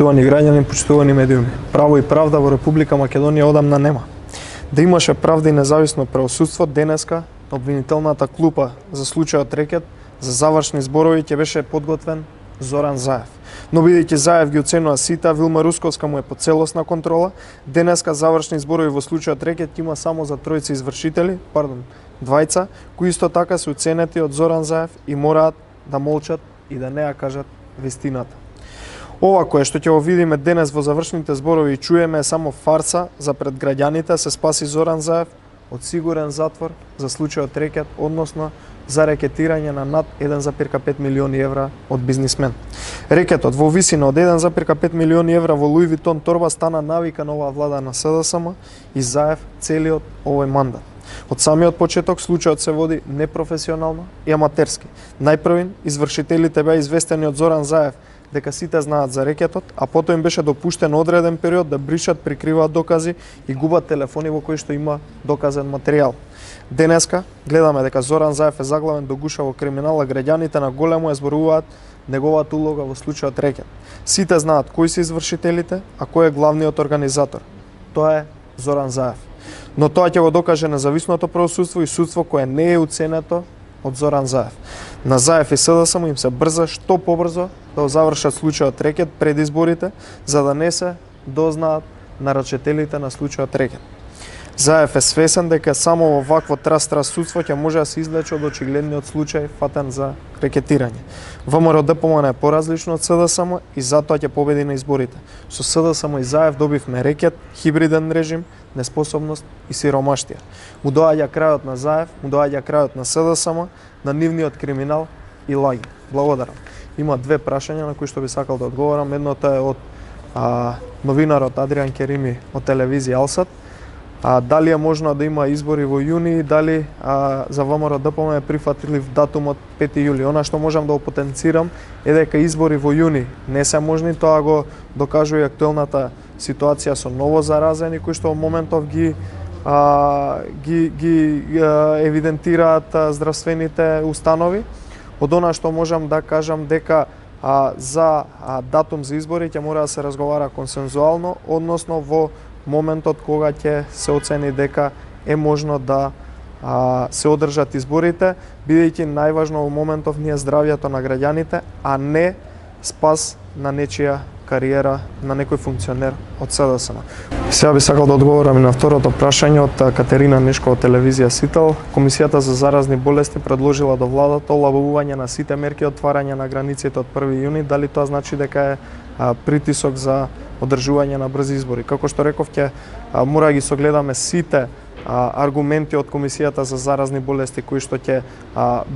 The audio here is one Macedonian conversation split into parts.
Почитувани граѓани, почитувани медиуми, право и правда во Република Македонија одамна нема. Да имаше правда и независно правосудство, денеска на обвинителната клупа за случајот Рекет за завршни зборови ќе беше подготвен Зоран Заев. Но бидејќи Заев ги оценува сите, Вилма Русковска му е под целосна контрола, денеска завршни зборови во случајот Рекет има само за тројца извршители, двајца, кои исто така се оценети од Зоран Заев и мораат да молчат и да не ја кажат вистината. Ова кое што ќе го видиме денес во завршните зборови и чуеме е само фарса за пред граѓаните, се спаси Зоран Заев од сигурен затвор за случајот Рекет, односно за рекетирање на над 1,5 милиони евра од бизнисмен. Рекетот во висина од 1,5 милиони евра во Луи Витон торба стана навика на оваа влада на СДСМ и Заев целиот овој мандат. Од самиот почеток случајот се води непрофесионално и аматерски. Најпрвин извршителите беа известени од Зоран Заев дека сите знаат за рекетот, а потоа им беше допуштен одреден период да бришат, прикриваат докази и губат телефони во кои што има доказен материјал. Денеска гледаме дека Зоран Заев е заглавен до гуша во криминал, а граѓаните на големо ја зборуваат неговата улога во случајот Рекет. Сите знаат кои се извршителите, а кој е главниот организатор. Тоа е Зоран Заев. Но тоа ќе го докаже независното правосудство и судство кое не е уценето од Зоран Заев. На Заев и СДСМ им се брза што побрзо да завршат случајот Рекет пред изборите, за да не се дознаат нарачителите на случајот Рекет. Заев е свесен дека само во вакво трас судство ќе може да се излече од очигледниот случај фатен за рекетирање. ВМРО ДПМН е поразлично од СДСМ и затоа ќе победи на изборите. Со СДСМ и Заев добивме рекет, хибриден режим, неспособност и сиромаштија. Му доаѓа крајот на Заев, му доаѓа крајот на СДСМ, на нивниот криминал и лаги. Благодарам. Има две прашања на кои што би сакал да одговорам. Едното е од новинарот Адриан Керими од телевизија Алсат. Дали е можно да има избори во јуни и дали за ВМРО ДПМН е прифатлив датумот 5 јули. Она што можам да го потенцирам е дека избори во јуни не се можни, тоа го докажува и актуелната ситуација со ново заразени кои што во моментов ги евидентираат здравствените установи. Од она што можам да кажам дека за датум за избори ќе мора да се разговара консензуално, односно во моментот кога ќе се оцени дека е можно да се одржат изборите, бидејќи најважно во моментов ни е здравјето на граѓаните, а не спас на нечија кариера на некој функционер од СДСМ. Сега би сакал да одговорам и на второто прашање од Катерина Нешко од телевизија Сител. Комисијата за заразни болести предложила до владата олабавување на сите мерки отварање на границите од 1 јуни. Дали тоа значи дека е притисок за одржување на брзи избори? Како што реков, ќе мора да ги согледаме сите аргументи од Комисијата за заразни болести кои што ќе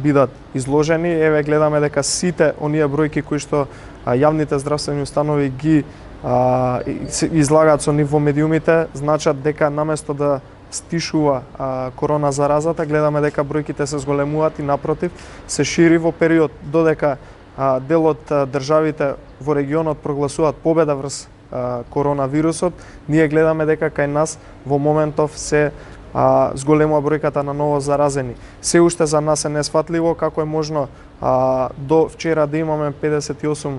бидат изложени. Еве гледаме дека сите оние бројки кои што јавните здравствени установи ги излагаат со нив во медиумите, значат дека наместо да стишува корона заразата, гледаме дека бројките се зголемуваат и напротив се шири во период додека дел од државите во регионот прогласуваат победа врз коронавирусот. Ние гледаме дека кај нас во моментов се зголемува бројката на ново заразени. Се уште за нас е несфатливо како е можно до вчера да имаме 58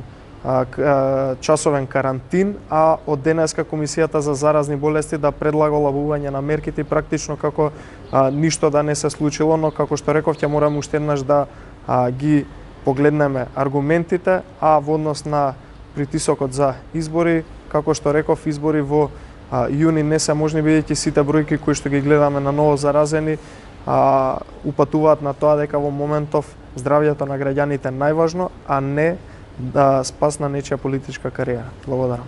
часовен карантин, а од денеска Комисијата за заразни болести да предлага олабување на мерките практично како ништо да не се случило, но како што реков ќе мораме уште еднаш да ги погледнеме аргументите, а во однос на притисокот за избори, како што реков, избори во јуни не се можни бидејќи сите бројки кои што ги гледаме на ново заразени упатуваат на тоа дека во моментов здравјето на граѓаните е најважно, а не да спас на нечија политичка кариера. Благодарам.